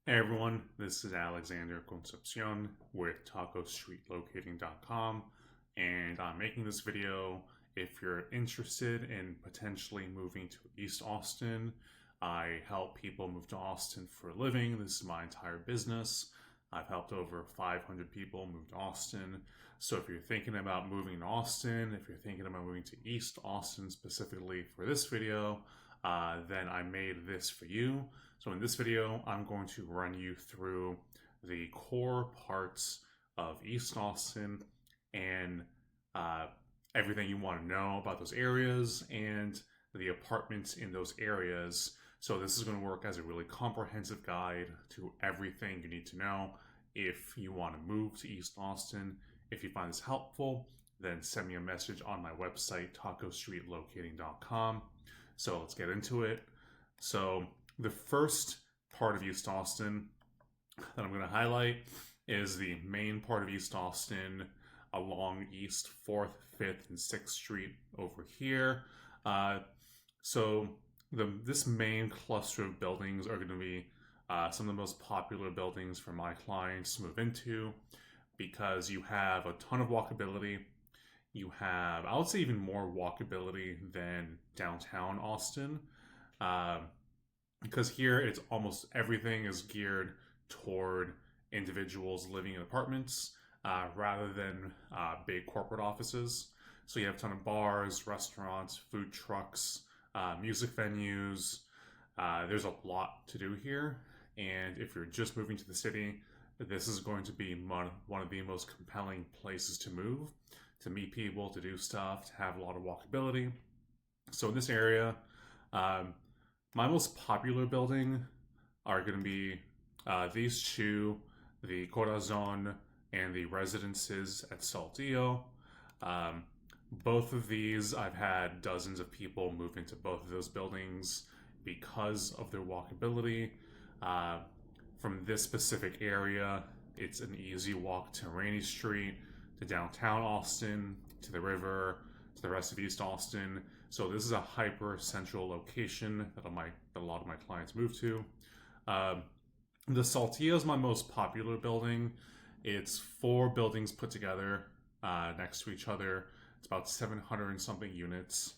Hey everyone, this is Alexander Concepcion with TacoStreetLocating.com, and I'm making this video if you're interested in potentially moving to East Austin. I help people move to Austin for a living. This is my entire business. I've helped over 500 people move to Austin. So if you're thinking about moving to Austin, if you're thinking about moving to East Austin specifically for this video, then I made this for you. So in this video, I'm going to run you through the core parts of East Austin and uh, everything you want to know about those areas and the apartments in those areas. So this is going to work as a really comprehensive guide to everything you need to know if you want to move to East Austin. If you find this helpful, then send me a message on my website, TacoStreetLocating.com. So let's get into it. So the first part of East Austin that I'm going to highlight is the main part of East Austin along East 4th, 5th, and 6th Street over here. So this main cluster of buildings are going to be some of the most popular buildings for my clients to move into because you have a ton of walkability. You have, I would say, even more walkability than downtown Austin. Because here it's almost everything is geared toward individuals living in apartments rather than big corporate offices. So you have a ton of bars, restaurants, food trucks, music venues. There's a lot to do here. And if you're just moving to the city, this is going to be one of the most compelling places to move, to meet people, to do stuff, to have a lot of walkability. So in this area, my most popular building are going to be these two, the Corazon and the Residences at Saltillo. Both of these, I've had dozens of people move into both of those buildings because of their walkability. From this specific area, it's an easy walk to Rainey Street, to downtown Austin, to the river, to the rest of East Austin. So this is a hyper central location that a lot of my clients move to. The Saltillo is my most popular building. It's 4 buildings put together next to each other. It's about 700 and something units.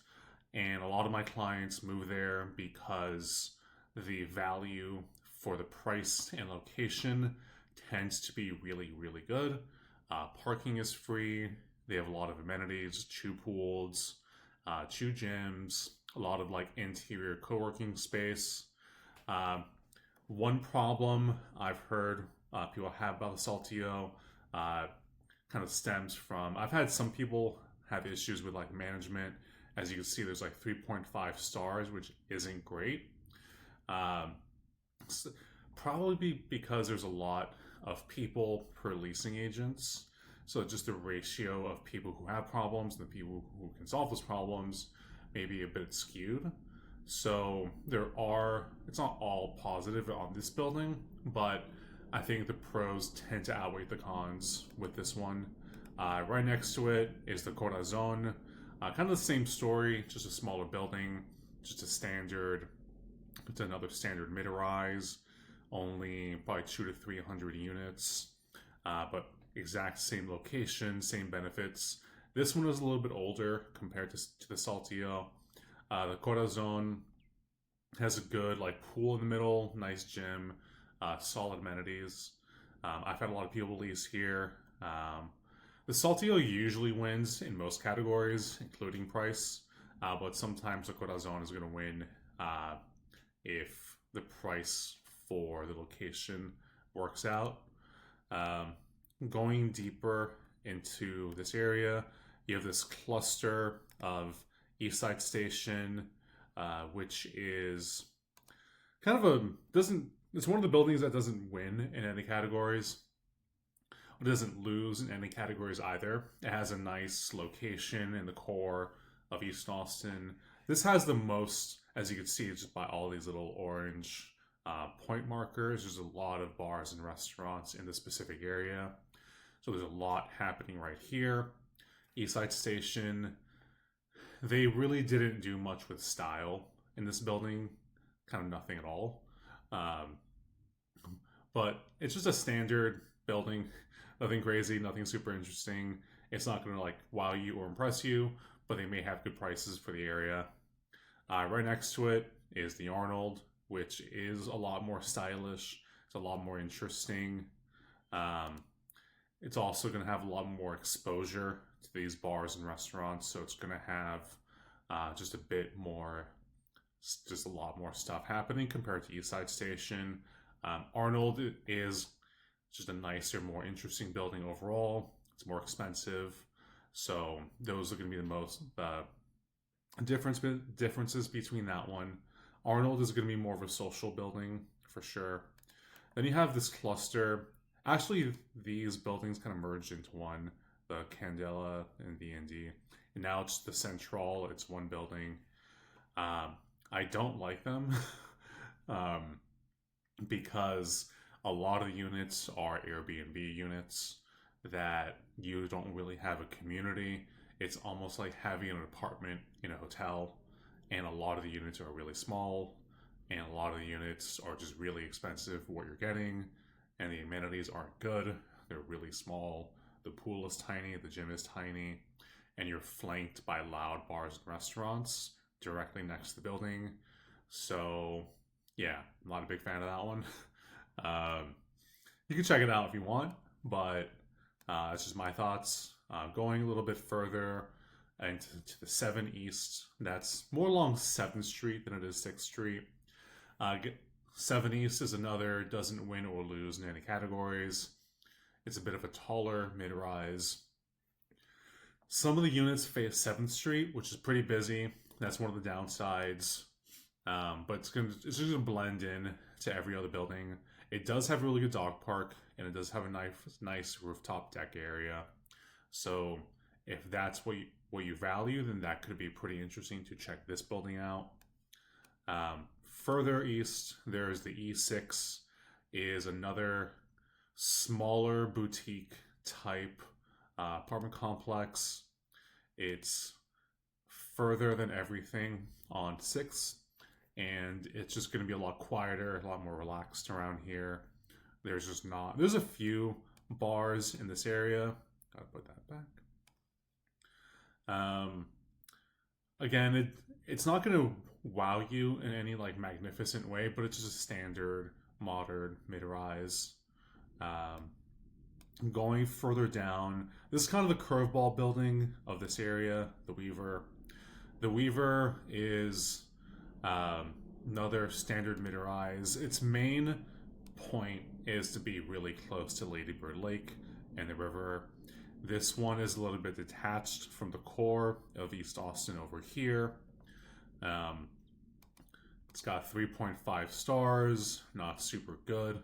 And a lot of my clients move there because the value for the price and location tends to be really, really good. Parking is free. They have a lot of amenities, 2 pools, 2 gyms, a lot of like interior co-working space. One problem I've heard people have about the Saltillo kind of stems from, I've had some people have issues with like management. As you can see, there's like 3.5 stars, which isn't great. Probably because there's a lot of people per leasing agents. So just the ratio of people who have problems and the people who can solve those problems may be a bit skewed. So it's not all positive on this building, but I think the pros tend to outweigh the cons with this one. Right next to it is the Corazon. Kind of the same story, just a smaller building, just it's another standard mid-rise, only probably 200 to 300 units, but exact same location, same benefits. This one is a little bit older compared to the Saltillo. The Corazon has a good like pool in the middle, nice gym, solid amenities. I've had a lot of people lease here. The Saltillo usually wins in most categories, including price, but sometimes the Corazon is going to win if the price for the location works out. Going deeper into this area, you have this cluster of Eastside Station, which is kind of it's one of the buildings that doesn't win in any categories. It doesn't lose in any categories either. It has a nice location in the core of East Austin. This has the most, as you can see, just by all these little orange point markers. There's a lot of bars and restaurants in this specific area. So there's a lot happening right here. Eastside Station, they really didn't do much with style in this building. Kind of nothing at all. but it's just a standard building. Nothing crazy, nothing super interesting. It's not going to like wow you or impress you, but they may have good prices for the area. Right next to it is the Arnold, which is a lot more stylish. It's a lot more interesting. Um, it's also going to have a lot more exposure to these bars and restaurants, so it's going to have just a bit more, just a lot more stuff happening compared to East Side Station. Arnold is just a nicer, more interesting building overall. It's more expensive, so those are going to be the most differences between that one. Arnold is going to be more of a social building for sure. Then you have this cluster. Actually, these buildings kind of merged into one, the Candela and D&D. And now it's the Central. It's one building. I don't like them um, because a lot of the units are Airbnb units that you don't really have a community. It's almost like having an apartment in a hotel, and a lot of the units are really small, and a lot of the units are just really expensive for what you're getting, and the amenities aren't good. They're really small. The pool is tiny, the gym is tiny, and you're flanked by loud bars and restaurants directly next to the building. So, yeah, I'm not a big fan of that one. You can check it out if you want, but it's just my thoughts. Going a little bit further into to the 7 East, that's more along 7th Street than it is 6th Street. 7 East is another doesn't win or lose in any categories. It's a bit of a taller mid-rise. Some of the units face 7th Street, which is pretty busy. That's one of the downsides. But it's just gonna blend in to every other building. It does have a really good dog park, and it does have a nice rooftop deck area. So if that's what you value, then that could be pretty interesting to check this building out. Further east, there's the E6, is another smaller boutique type apartment complex. It's further than everything on 6th, and it's just going to be a lot quieter, a lot more relaxed around here. There's a few bars in this area. Gotta put that back. Again, it's not going to wow you in any like magnificent way, but it's just a standard modern mid-rise. Going further down, this is kind of the curveball building of this area, the Weaver. The Weaver is another standard mid-rise. Its main point is to be really close to Lady Bird Lake and the river. This one is a little bit detached from the core of East Austin over here. It's got 3.5 stars, not super good.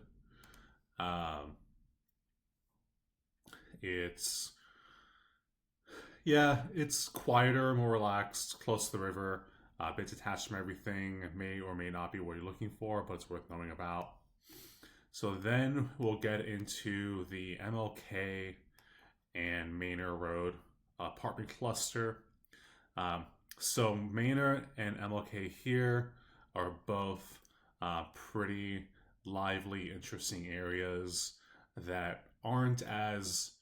It's quieter, more relaxed, close to the river, a bit detached from everything. It may or may not be what you're looking for, but it's worth knowing about. So then we'll get into the MLK and Manor Road apartment cluster. So Manor and MLK here are both pretty lively, interesting areas that aren't as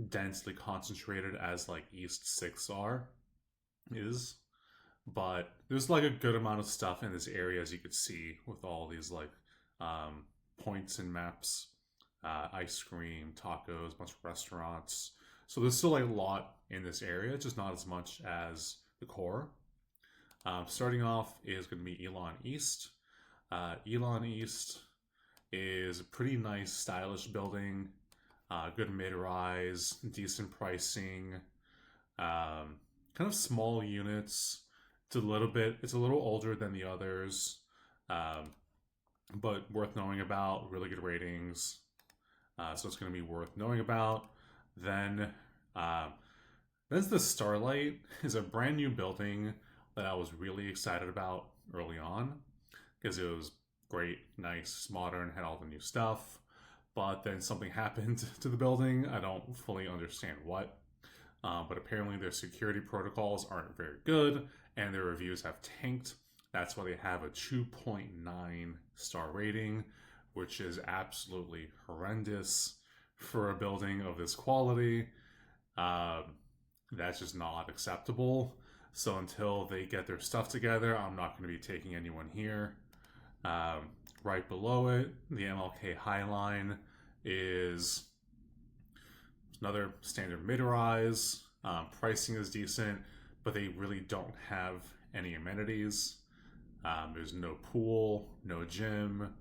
densely concentrated as like East 6 is. But there's like a good amount of stuff in this area, as you could see, with all these like points and maps. Ice cream, tacos, bunch of restaurants. So there's still like a lot in this area, just not as much as the core. Starting off is going to be Elon East. Elon East is a pretty nice, stylish building. Good mid-rise, decent pricing. Kind of small units. It's a little older than the others, but worth knowing about. Really good ratings. So it's going to be worth knowing about. Then there's the Starlight. Is a brand new building that I was really excited about early on because it was great, nice, modern, had all the new stuff. But then something happened to the building. I don't fully understand what. But apparently their security protocols aren't very good and their reviews have tanked. That's why they have a 2.9 star rating which is absolutely horrendous for a building of this quality. Um, that's just not acceptable. So until they get their stuff together, I'm not going to be taking anyone here. Um, right below it, the MLK High Line is another standard mid-rise. Pricing is decent, but they really don't have any amenities. There's no pool, no gym,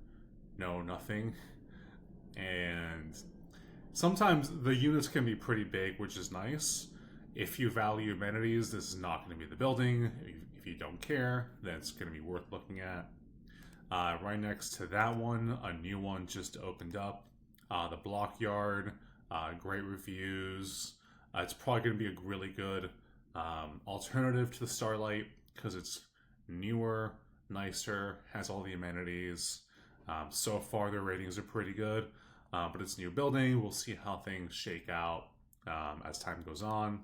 no nothing. And sometimes the units can be pretty big, which is nice. If you value amenities, this is not going to be the building. If you don't care, then it's going to be worth looking at. Right next to that one, a new one just opened up. The Block Yard, great reviews. It's probably going to be a really good alternative to the Starlight because it's newer, nicer, has all the amenities. So far, their ratings are pretty good, but it's a new building. We'll see how things shake out as time goes on.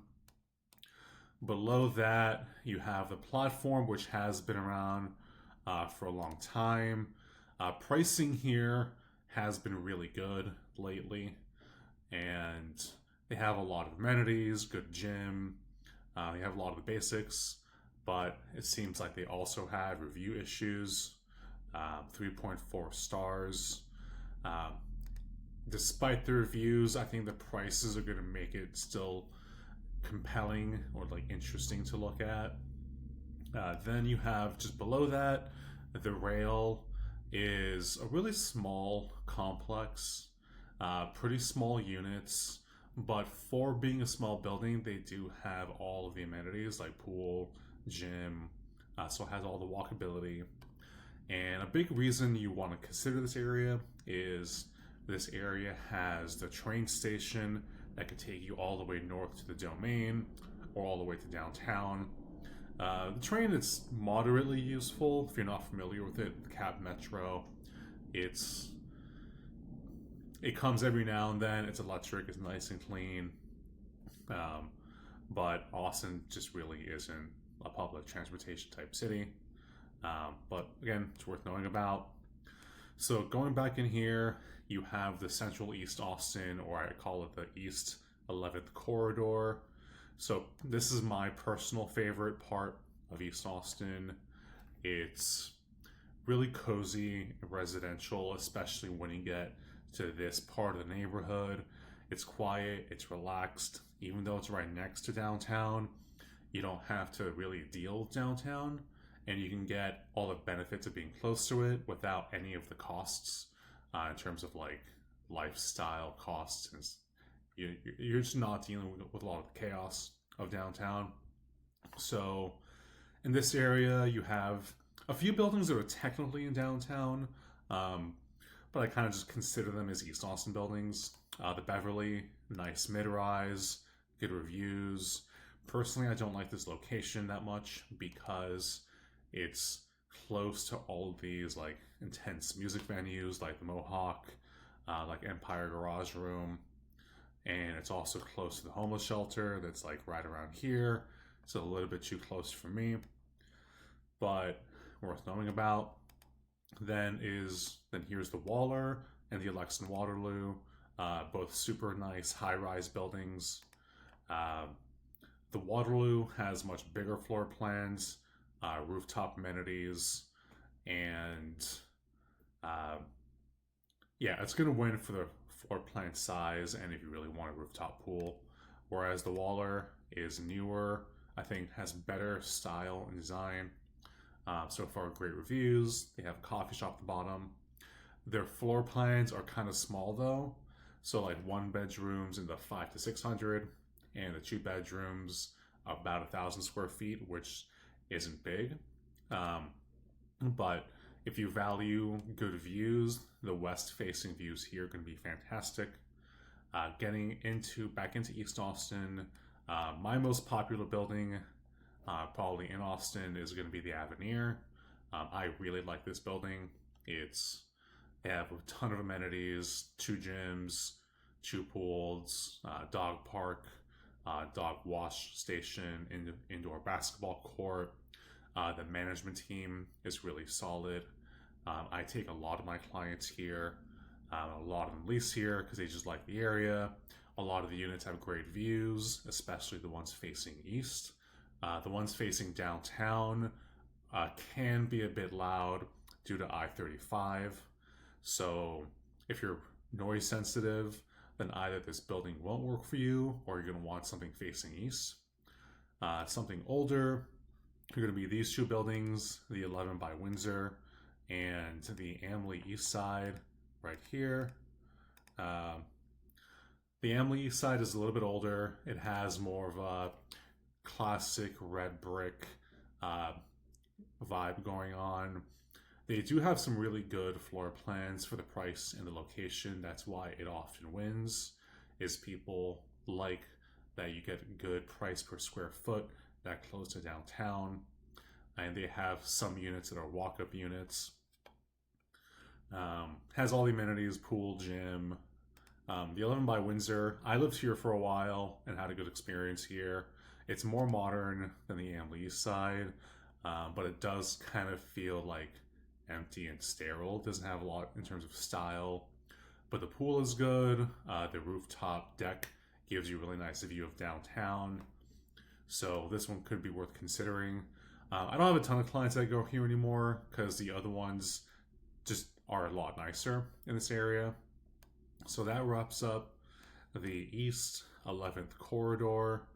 Below that, you have the platform, which has been around for a long time. Pricing here has been really good lately, and they have a lot of amenities, good gym. They have a lot of the basics, but it seems like they also have review issues. 3.4 stars. Despite the reviews, I think the prices are going to make it still compelling or like interesting to look at. Then you have just below that, the Rail is a really small complex, pretty small units, but for being a small building, they do have all of the amenities like pool, gym, so it has all the walkability. And a big reason you want to consider this area is this area has the train station that could take you all the way north to the Domain or all the way to downtown. The train is moderately useful if you're not familiar with it. The Cap Metro, it comes every now and then. It's electric, it's nice and clean. But Austin just really isn't a public transportation type city. But again, it's worth knowing about. So going back in here, you have the Central East Austin, or I call it the East 11th Corridor. So this is my personal favorite part of East Austin. It's really cozy and residential, especially when you get to this part of the neighborhood. It's quiet, it's relaxed. Even though it's right next to downtown, you don't have to really deal with downtown, and you can get all the benefits of being close to it without any of the costs in terms of like lifestyle costs. You're just not dealing with a lot of the chaos of downtown. So in this area, you have a few buildings that are technically in downtown, but I kind of just consider them as East Austin buildings. The Beverly, nice mid-rise, good reviews. Personally, I don't like this location that much because it's close to all of these like intense music venues like the Mohawk, like Empire Garage Room, and it's also close to the homeless shelter that's like right around here. It's a little bit too close for me, but worth knowing about. Then here's the Waller and the Alexan Waterloo, both super nice high-rise buildings. The Waterloo has much bigger floor plans, rooftop amenities, and yeah, it's going to win for the floor plan size and if you really want a rooftop pool. Whereas the Waller is newer, I think has better style and design. So far, great reviews. They have a coffee shop at the bottom. Their floor plans are kind of small though. So like 1 bedrooms in the 500 to 600, and the 2 bedrooms about 1,000 square feet, which isn't big. But if you value good views, the west-facing views here are going to be fantastic. Getting back into East Austin, my most popular building, probably in Austin, is going to be the Avenir. I really like this building. They have a ton of amenities, 2 gyms, 2 pools, dog park, dog wash station, indoor basketball court. The management team is really solid. I take a lot of my clients here. A lot of them lease here because they just like the area. A lot of the units have great views, especially the ones facing east. The ones facing downtown can be a bit loud due to I-35. So if you're noise sensitive, then either this building won't work for you or you're going to want something facing east. Something older, you're going to be these two buildings, the 11 by Windsor and the Amley East Side right here. The Amley East Side is a little bit older. It has more of a classic red brick vibe going on. They do have some really good floor plans for the price and the location. That's why it often wins, is people like that you get a good price per square foot that close to downtown. And they have some units that are walk-up units. Has all the amenities, pool, gym. The 11 by Windsor, I lived here for a while and had a good experience here. It's more modern than the Amley East Side, but it does kind of feel like empty and sterile. It doesn't have a lot in terms of style, but the pool is good. The rooftop deck gives you a really nice view of downtown, so this one could be worth considering. I don't have a ton of clients that go here anymore because the other ones just are a lot nicer in this area. So that wraps up the East 11th corridor.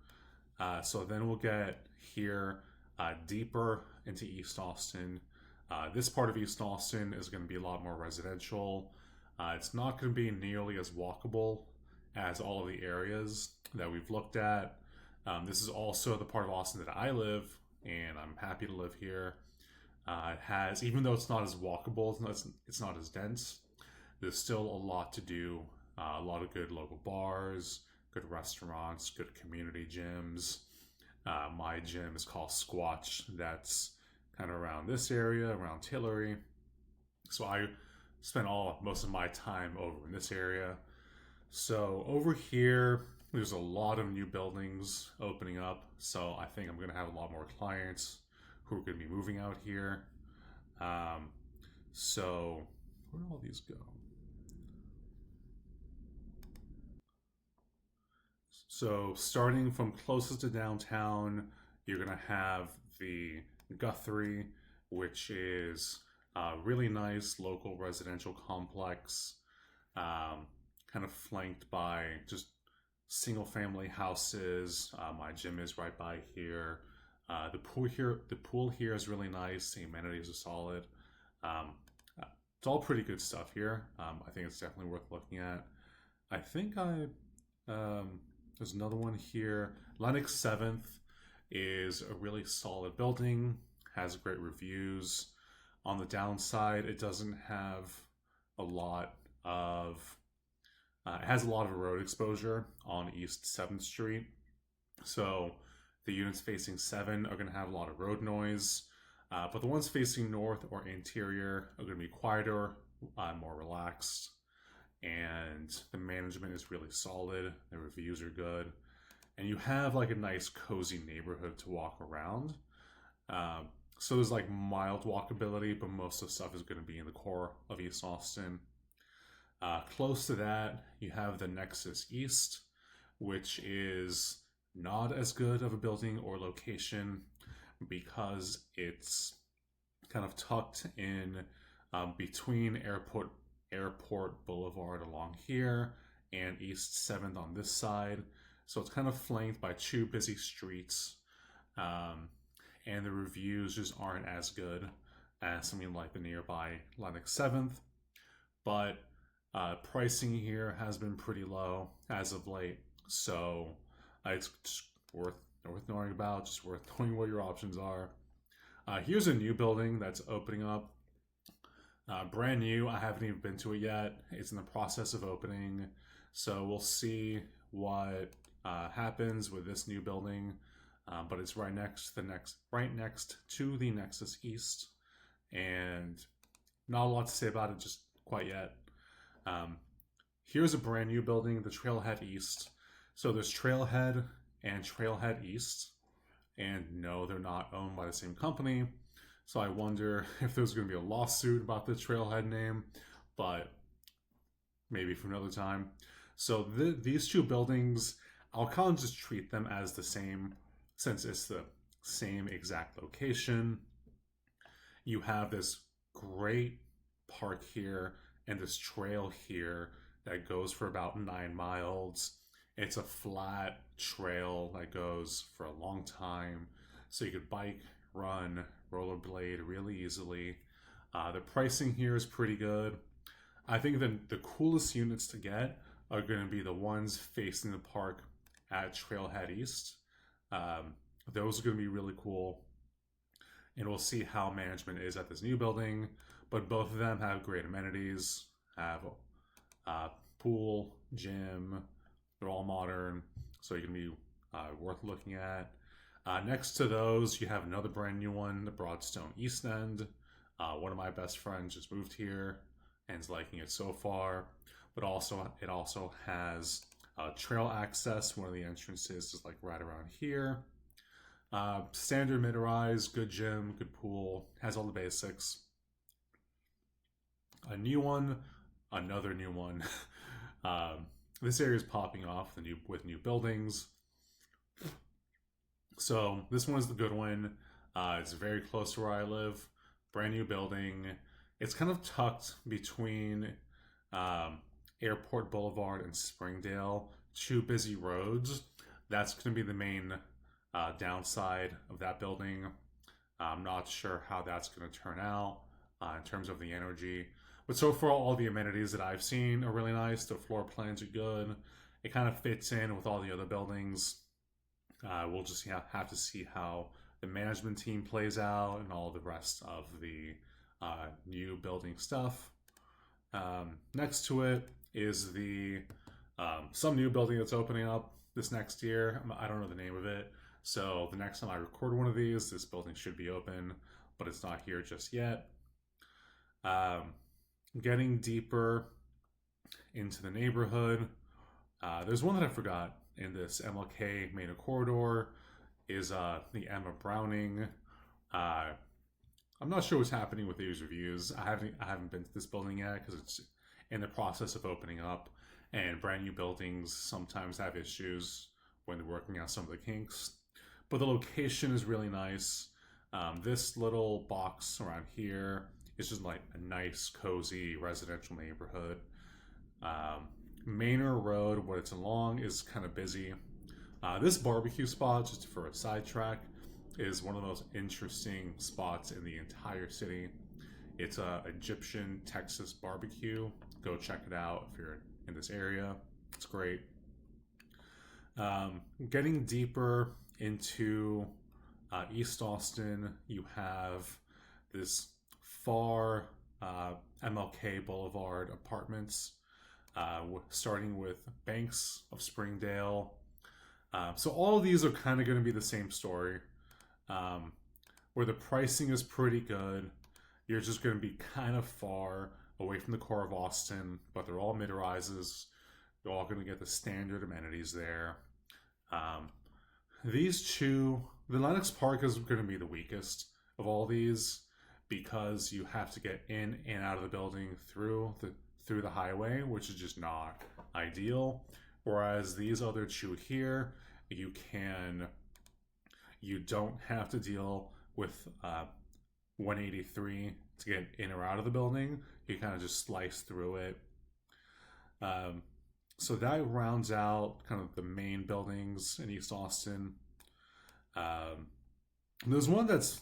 So then we'll get here deeper into East Austin. This part of East Austin is going to be a lot more residential. It's not going to be nearly as walkable as all of the areas that we've looked at. This is also the part of Austin that I live, and I'm happy to live here. It has, even though it's not as walkable, it's not as dense, there's still a lot to do. A lot of good local bars, good restaurants, good community gyms. My gym is called Squatch. That's kind of around this area, around Tillery. So I spend most of my time over in this area. So over here, there's a lot of new buildings opening up. So I think I'm going to have a lot more clients who are going to be moving out here. So where do all these go? So starting from closest to downtown, you're going to have the Guthrie, which is a really nice local residential complex, kind of flanked by just single family houses. My gym is right by here. The pool here is really nice. The amenities are solid. It's all pretty good stuff here. I think it's definitely worth looking at. I think there's another one here. Lenox 7th is a really solid building, has great reviews. On the downside, it doesn't have a lot of, it has a lot of road exposure on East 7th Street. So the units facing 7 are going to have a lot of road noise, but the ones facing north or interior are going to be quieter, more relaxed. And the management is really solid. The reviews are good, and you have like a nice cozy neighborhood to walk around. So there's like mild walkability, but most of the stuff is going to be in the core of East Austin. Close to that, you have the Nexus East, which is not as good of a building or location because it's kind of tucked in between Airport Boulevard along here and East 7th on this side. So it's kind of flanked by two busy streets. And the reviews just aren't as good as something like the nearby Lenox 7th. But pricing here has been pretty low as of late. So it's just worth knowing about, just worth knowing what your options are. Here's a new building that's opening up. Brand new. I haven't even been to it yet. It's in the process of opening, so we'll see what happens with this new building. But it's right next to the Nexus East, and not a lot to say about it just quite yet. Here's a brand new building, the Trailhead East. So there's Trailhead and Trailhead East, and no, they're not owned by the same company. So I wonder if there's going to be a lawsuit about the trailhead name, but maybe for another time. So these two buildings, I'll kind of just treat them as the same since it's the same exact location. You have this great park here and this trail here that goes for about 9 miles. It's a flat trail that goes for a long time, so you could bike, run, rollerblade really easily. The pricing here is pretty good. I think the coolest units to get are going to be the ones facing the park at Trailhead East. Um, those are going to be really cool, and we'll see how management is at this new building. But both of them have great amenities, have a pool, gym. They're all modern, so you can be worth looking at. Next to those, you have another brand new one, the Broadstone East End. One of my best friends just moved here and is liking it so far. But also, it also has trail access. One of the entrances is like right around here. Standard mid-rise, good gym, good pool, has all the basics. A new one, another new one. This area is popping off with new buildings. So this one is the good one. It's very close to where I live. Brand new building. It's kind of tucked between Airport Boulevard and Springdale. Two busy roads. That's going to be the main downside of that building. I'm not sure how that's going to turn out in terms of the energy. But so far, all the amenities that I've seen are really nice. The floor plans are good. It kind of fits in with all the other buildings. We'll just have to see how the management team plays out and all the rest of the new building stuff. Next to it is the some new building that's opening up this next year. I don't know the name of it. So the next time I record one of these, this building should be open, but it's not here just yet. Getting deeper into the neighborhood, there's one that I forgot in this MLK Main Corridor is the Emma Browning. I'm not sure what's happening with these reviews. I haven't been to this building yet because it's in the process of opening up, and brand new buildings sometimes have issues when they're working out some of the kinks. But the location is really nice. This little box around here is just like a nice, cozy residential neighborhood. Manor Road, what it's along, is kind of busy. This barbecue spot, just for a sidetrack, is one of the most interesting spots in the entire city. It's a Egyptian Texas barbecue. Go check it out if you're in this area. It's great. Getting deeper into East Austin, you have this far MLK Boulevard apartments, starting with Banks of Springdale. So all of these are kind of going to be the same story, where the pricing is pretty good. You're just going to be kind of far away from the core of Austin, but they're all mid-rises. You're all going to get the standard amenities there. These two, the Lenox Park is going to be the weakest of all these because you have to get in and out of the building through the highway, which is just not ideal. Whereas these other two here, you don't have to deal with 183 to get in or out of the building. You kind of just slice through it. So that rounds out kind of the main buildings in East Austin. There's one that's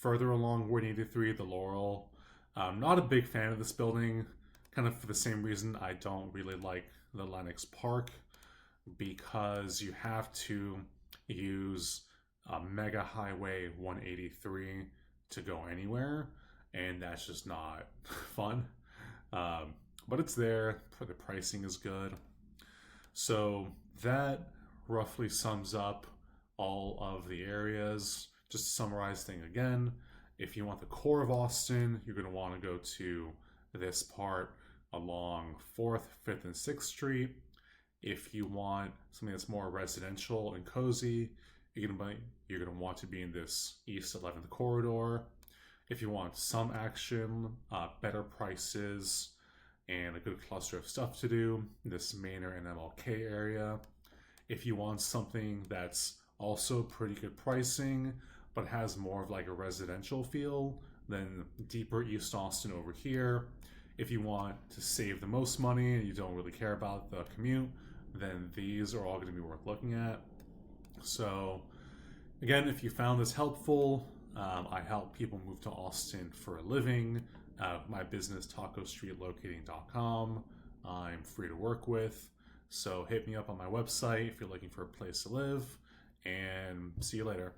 further along 183, the Laurel. I'm not a big fan of this building, kind of for the same reason I don't really like the Lenox Park, because you have to use Mega Highway 183 to go anywhere, and that's just not fun. But it's there. The pricing is good. So that roughly sums up all of the areas. Just to summarize things again, if you want the core of Austin, you're going to want to go to this part along 4th, 5th, and 6th Street. If you want something that's more residential and cozy, you're going to want to be in this East 11th corridor. If you want some action, better prices, and a good cluster of stuff to do, this Manor and MLK area. If you want something that's also pretty good pricing, but has more of like a residential feel, then deeper East Austin over here. If you want to save the most money and you don't really care about the commute, then these are all going to be worth looking at. So, again, if you found this helpful, I help people move to Austin for a living. My business, tacostreetlocating.com. I'm free to work with. So hit me up on my website if you're looking for a place to live, and see you later.